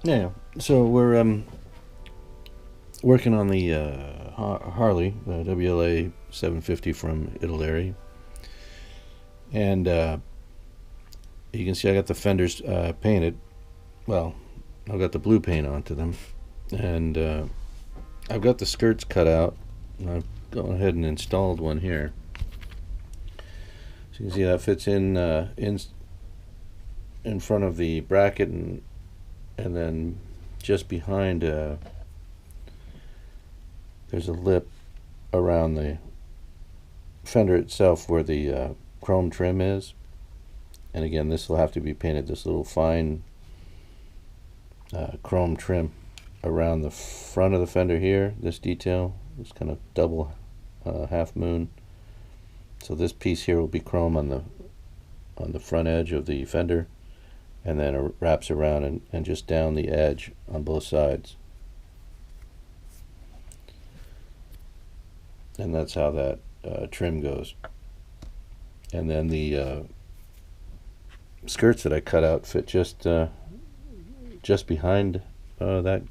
Yeah. So we're working on the Harley, the WLA 750 from Italeri, and you can see I got the fenders painted. Well, I've got the blue paint onto them, and I've got the skirts cut out. I've gone ahead and installed one here. So you can see that fits in front of the bracket, and then just behind there's a lip around the fender itself where the chrome trim is. And again, this will have to be painted, this little fine chrome trim around the front of the fender here, this detail, this kind of double half moon. So this piece here will be chrome on the front edge of the fender, and then it wraps around and just down the edge on both sides. And that's how that trim goes. And then the skirts that I cut out fit just behind that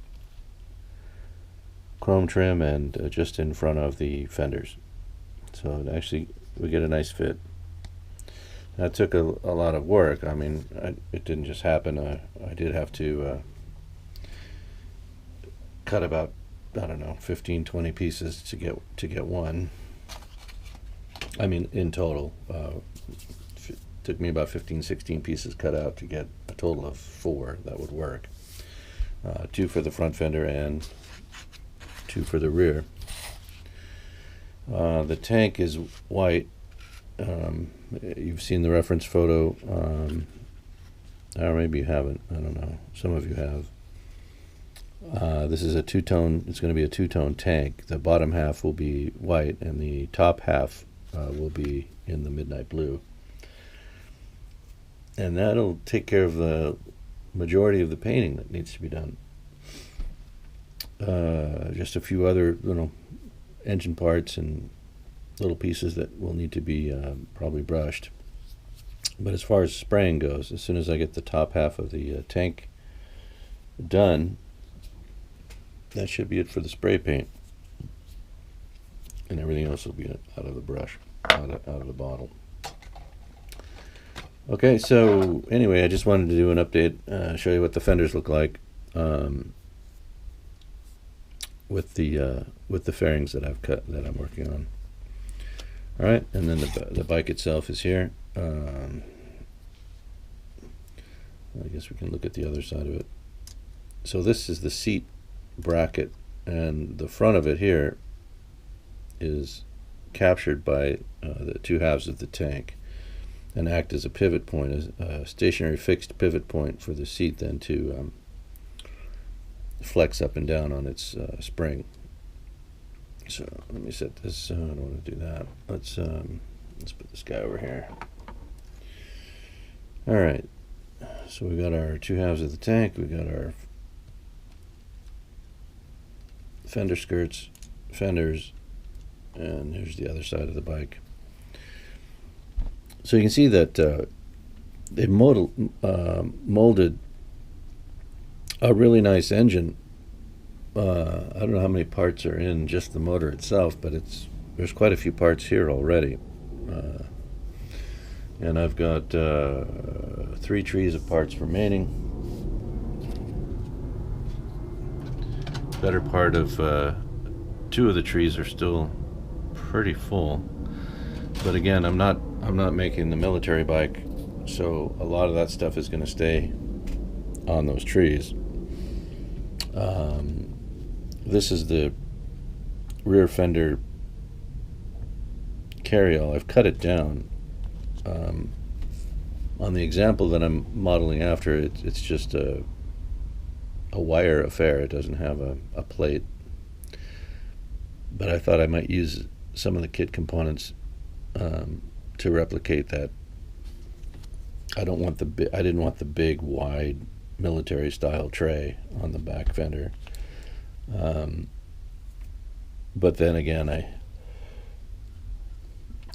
chrome trim and just in front of the fenders. So actually we get a nice fit. That took a lot of work. I mean, it didn't just happen. I did have to cut about, I don't know, 15, 20 pieces to get one. I mean, in total, took me about 15, 16 pieces cut out to get a total of 4 that would work. 2 for the front fender and 2 for the rear. The tank is white. You've seen the reference photo, or maybe you haven't. I don't know. Some of you have. This is a two-tone. It's going to be a two-tone tank. The bottom half will be white, and the top half will be in the midnight blue. And that'll take care of the majority of the painting that needs to be done. Just a few other little engine parts and little pieces that will need to be probably brushed. But as far as spraying goes, as soon as I get the top half of the tank done, that should be it for the spray paint, and everything else will be out of the brush, out of the bottle. Okay, so anyway, I just wanted to do an update, show you what the fenders look like with the fairings that I've cut, that I'm working on. All right, and then the bike itself is here. I guess we can look at the other side of it. So this is the seat bracket, and the front of it here is captured by the 2 halves of the tank and act as a pivot point, a stationary fixed pivot point for the seat then to flex up and down on its spring. So let me set this. I don't want to do that. Let's put this guy over here. All right. So we got our 2 halves of the tank. We got our fender skirts, fenders, and here's the other side of the bike. So you can see that they molded a really nice engine. I don't know how many parts are in just the motor itself, but there's quite a few parts here already. And I've got 3 trees of parts remaining. Better part of 2 of the trees are still pretty full. But again, I'm not making the military bike, so a lot of that stuff is going to stay on those trees. This is the rear fender carryall. I've cut it down. On the example that I'm modeling after, it's just a wire affair. It doesn't have a plate. But I thought I might use some of the kit components to replicate that. I didn't want the big wide military style tray on the back fender. But then again, I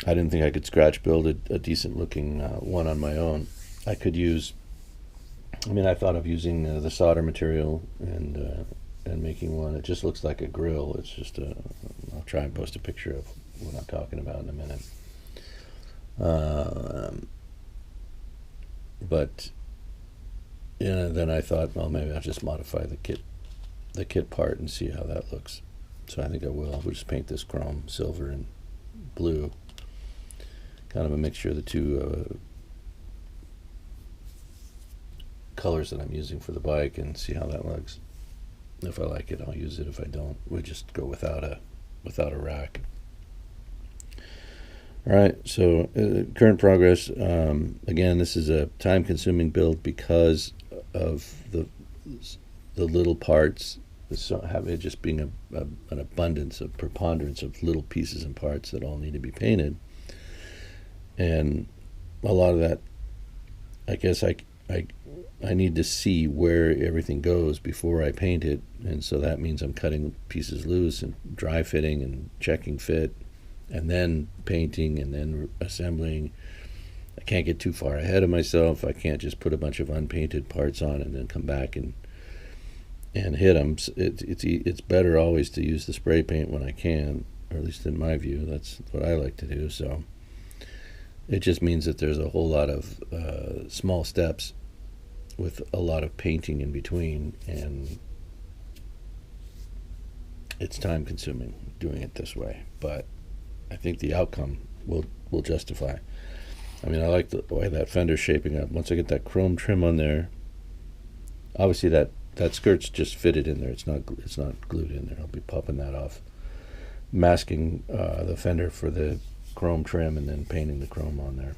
didn't think I could scratch build a decent looking one on my own. I could use I mean, I thought of using the solder material and making one. It just looks like a grill. It's just a. I'll try and post a picture of what I'm talking about in a minute. But then I thought, well, maybe I'll just modify the kit part and see how that looks. So I think I will. We'll just paint this chrome, silver, and blue. Kind of a mixture of the two colors that I'm using for the bike, and see how that looks. If I like it, I'll use it. If I don't, we'll just go without a rack. All right, so current progress. Again, this is a time-consuming build because of the little parts. It just being an abundance, a preponderance of little pieces and parts that all need to be painted, and a lot of that, I guess I need to see where everything goes before I paint it, and so that means I'm cutting pieces loose and dry fitting and checking fit, and then painting, and then assembling. I can't get too far ahead of myself. I can't just put a bunch of unpainted parts on and then come back and hit them. It's better always to use the spray paint when I can, or at least in my view, that's what I like to do. So it just means that there's a whole lot of small steps with a lot of painting in between, and it's time consuming doing it this way, but I think the outcome will justify. I mean, I like the way that fender's shaping up. Once I get that chrome trim on there, obviously that skirt's just fitted in there. It's not glued in there. I'll be popping that off, masking the fender for the chrome trim, and then painting the chrome on there.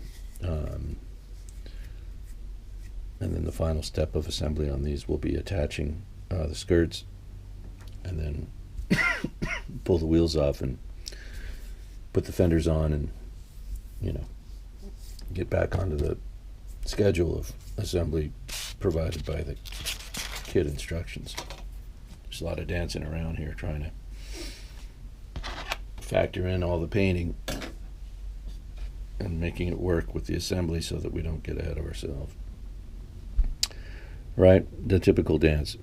And then the final step of assembly on these will be attaching the skirts, and then pull the wheels off and put the fenders on, and get back onto the schedule of assembly provided by the kit instructions. There's a lot of dancing around here trying to factor in all the painting and making it work with the assembly so that we don't get ahead of ourselves. Right, the typical dance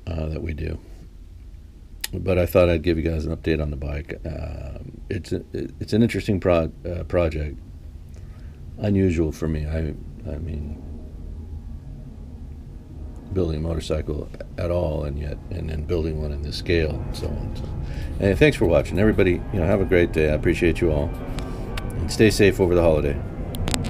that we do. But I thought I'd give you guys an update on the bike. It's an interesting project. Unusual for me. I mean, building a motorcycle at all, and then building one in this scale, and so on. So, and thanks for watching, everybody. Have a great day. I appreciate you all, and stay safe over the holiday.